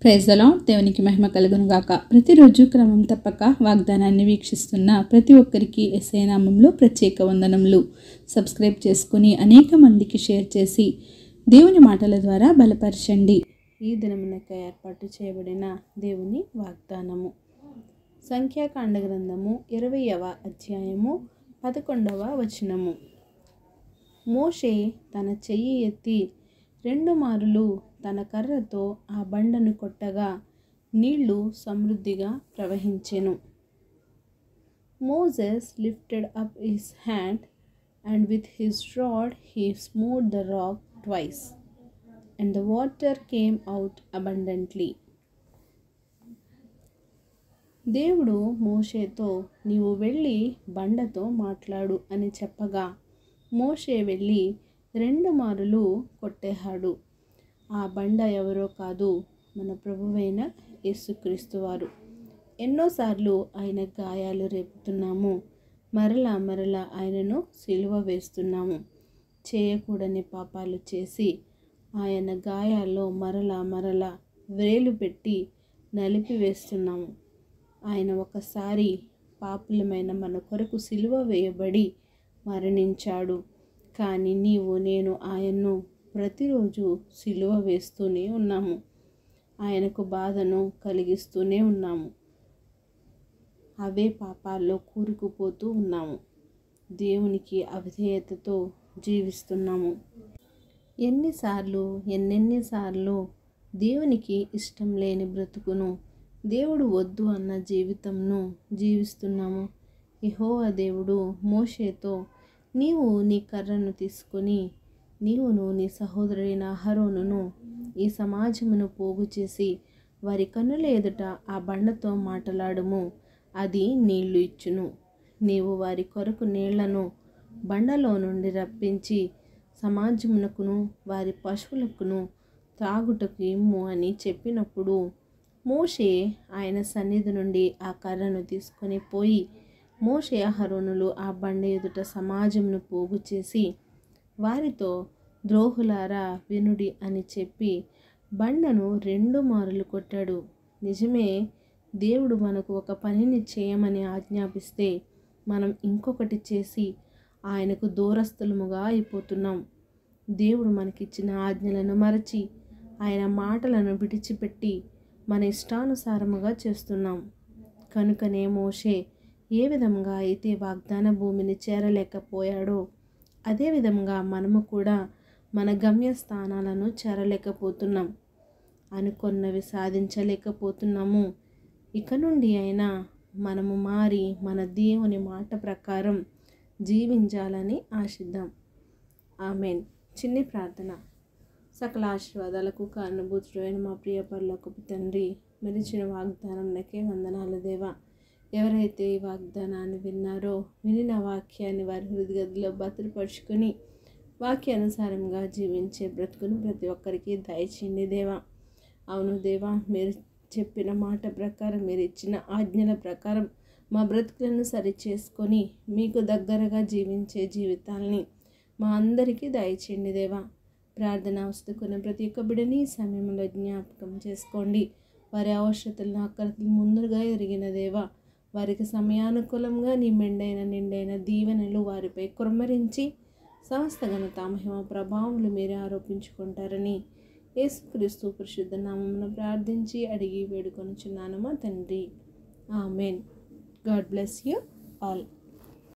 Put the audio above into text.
Praise the lord. దేవునికి మహిమ కలుగును గాక. ప్రతిరోజు క్రమం తప్పక వాగ్దానాన్ని వీక్షిస్తున్న ప్రతి ఒక్కరికి యేసయ్య నామములో ప్రత్యేక వందనములు. సబ్స్క్రైబ్ చేసుకుని అనేక మందికి షేర్ చేసి దేవుని మాటల ద్వారా బలపరచండి. ఈ దినమునకై ఏర్పాటు చేయబడిన దేవుని వాగ్దానము సంఖ్యాకాండ గ్రంథము 20వ అధ్యాయము 11వ వచనము. మోషే తన చెయ్యి ఎత్తి 2 మారులు తన కర్రతో ఆ బండను కొట్టగా నీళ్లు సమృద్ధిగా ప్రవహించెను. Moses lifted up his hand and with his rod he smote the rock twice and the water came out abundantly. దేవుడు మోషేతో నీవు వెళ్ళి బండతో మాట్లాడు అని చెప్పగా మోషే వెళ్ళి 2 మారులు కొట్టేశాడు. ఆ బండ ఎవరో కాదు, మన ప్రభువైన యేసుక్రీస్తు వారు. ఎన్నోసార్లు ఆయన గాయాలు రేపుతున్నాము, మరలా ఆయనను సిలువ వేస్తున్నాము. చేయకూడని పాపాలు చేసి ఆయన గాయాల్లో మరలా వ్రేలు పెట్టి నలిపివేస్తున్నాము. ఆయన ఒకసారి పాపులమైన మన కొరకు సిలువ వేయబడి మరణించాడు. కానీ నీవు నేను ఆయన్ను ప్రతిరోజు సిలువ వేస్తూనే ఉన్నాము. ఆయనకు బాధను కలిగిస్తూనే ఉన్నాము. అవే పాపాల్లో కూరుకుపోతూ ఉన్నాము. దేవునికి అవిధేయతతో జీవిస్తున్నాము. ఎన్నెన్నిసార్లు దేవునికి ఇష్టం లేని బ్రతుకును, దేవుడు వద్దు అన్న జీవితంను జీవిస్తున్నాము. యెహోవా దేవుడు మోషేతో నీవు నీ కర్రను తీసుకొని నీవును నీ సహోదరుడైన అహరోనును ఈ సమాజమును పోగు చేసి వారి కన్నుల ఎదుట ఆ బండతో మాటలాడుము, అది నీళ్లు ఇచ్చును. నీవు వారి కొరకు నీళ్లను బండలో నుండి రప్పించి సమాజమునకును వారి పశువులకును త్రాగుటకు ఇమ్ము అని చెప్పినప్పుడు మోషే ఆయన సన్నిధి నుండి ఆ కర్రను తీసుకొని పోయి మోషే అహరోనులు ఆ బండ ఎదుట సమాజమును పోగు చేసి వారితో ద్రోహులారా వినుడి అని చెప్పి బండను 2 మారులు కొట్టాడు. నిజమే, దేవుడు మనకు ఒక పనిని చేయమని ఆజ్ఞాపిస్తే మనం ఇంకొకటి చేసి ఆయనకు దూరస్థులముగా అయిపోతున్నాం. దేవుడు మనకిచ్చిన ఆజ్ఞలను మరచి ఆయన మాటలను విడిచిపెట్టి మన ఇష్టానుసారముగా చేస్తున్నాం. కనుకనే మోషే ఏ విధంగా అయితే వాగ్దాన భూమిని చేరలేకపోయాడో అదే విధంగా మనము కూడా మన గమ్యస్థానాలను చేరలేకపోతున్నాం. అనుకున్నవి సాధించలేకపోతున్నాము. ఇక నుండి అయినా మనము మారి మన దేవుని మాట ప్రకారం జీవించాలని ఆశిద్దాం. ఆమెన్. చిన్ని ప్రార్థన. సకల ఆశీర్వాదాలకు కారణభూతుడైన మా ప్రియ పరలోకపు తండ్రి, మెరిచిన వాగ్దానంకే వందనాలు దేవా. ఎవరైతే ఈ వాగ్దానాన్ని విన్నారో వినిన వాక్యాన్ని వారి హృదయగదిలో భద్రపరుచుకొని వాక్యానుసారంగా జీవించే బ్రతుకును ప్రతి ఒక్కరికి దయచేయండి దేవా. అవును దేవా, మీరు చెప్పిన మాట ప్రకారం, మీరు ఇచ్చిన ఆజ్ఞల ప్రకారం మా బ్రతుకులను సరిచేసుకొని మీకు దగ్గరగా జీవించే జీవితాలని మా అందరికీ దయచేయండి దేవా. ప్రార్థన వస్తుకున్న ప్రతి ఒక్క బిడ్డని ఈ సమయంలో జ్ఞాపకం చేసుకోండి. వారి అవసరతలను అక్కరతలు ముందుగా ఎరిగిన దేవా, వారికి సమయానుకూలంగా నీ మెండైన నిండైన దీవెనలు వారిపై కుమ్మరించి సమస్త ఘనత మహిమ ప్రభావములు మీరే ఆరోపించుకుంటారని యేసుక్రీస్తు పరిశుద్ధ నామమున ప్రార్థించి అడిగి వేడుకొనుచున్నాను మా తండ్రి. Amen. God bless you all.